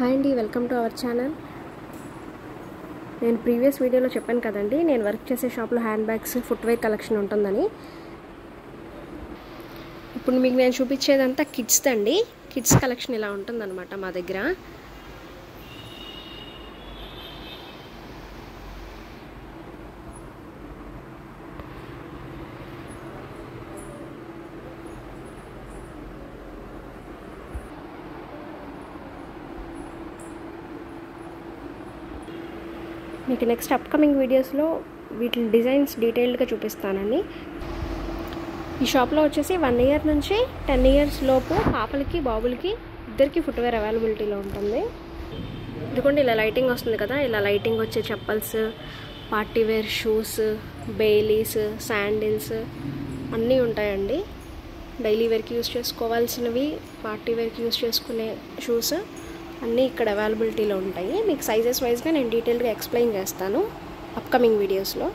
Hi అండి, welcome to our channel. నేను previous వీడియోలో చెప్పాను కదండి, నేను వర్క్ చేసే షాప్లో హ్యాండ్ బ్యాగ్స్, ఫుట్వేర్ కలెక్షన్ ఉంటుందని. ఇప్పుడు మీకు నేను చూపించేదంతా కిడ్స్ అండి. కిడ్స్ కలెక్షన్ ఇలా ఉంటుందన్నమాట మా దగ్గర. మీకు నెక్స్ట్ అప్కమింగ్ వీడియోస్లో వీటి డిజైన్స్ డీటెయిల్డ్గా చూపిస్తానండి. ఈ షాప్లో వచ్చేసి 1 ఇయర్ నుంచి 10 ఇయర్స్ లోపు పాపలకి బాబులకి ఇద్దరికి ఫుట్వేర్ అవైలబిలిటీలో ఉంటుంది. ఇదిగోండి, ఇలా లైటింగ్ వస్తుంది కదా, ఇలా లైటింగ్ వచ్చే chappals, party wear shoes, bellies, sandals అన్నీ ఉంటాయండి. డైలీ వేర్కి యూస్ చేసుకోవాల్సినవి, పార్టీ వేర్కి యూస్ చేసుకునే షూస్ అన్నీ ఇక్కడ అవైలబిలిటీలో ఉంటాయి. మీకు సైజెస్ వైజ్గా నేను డీటెయిల్గా ఎక్స్ప్లెయిన్ చేస్తాను అప్కమింగ్ వీడియోస్లో.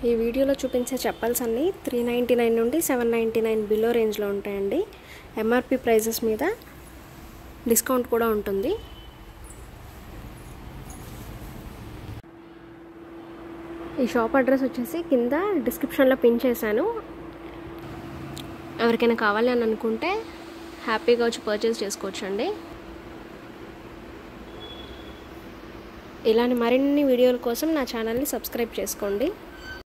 ఈ వీడియోలో చూపించే చెప్పల్స్ అన్నీ 399 నుండి 799 బిలో రేంజ్లో ఉంటాయండి. ఎంఆర్పి ప్రైజెస్ మీద డిస్కౌంట్ కూడా ఉంటుంది. ఈ షాప్ అడ్రస్ వచ్చేసి కింద డిస్క్రిప్షన్లో పిన్ చేశాను. ఎవరికైనా కావాలి అని అనుకుంటే హ్యాపీగా వచ్చి పర్చేస్ చేసుకోవచ్చండి. ఇలాంటి మరిన్ని వీడియోల కోసం నా ఛానల్ని సబ్స్క్రైబ్ చేసుకోండి.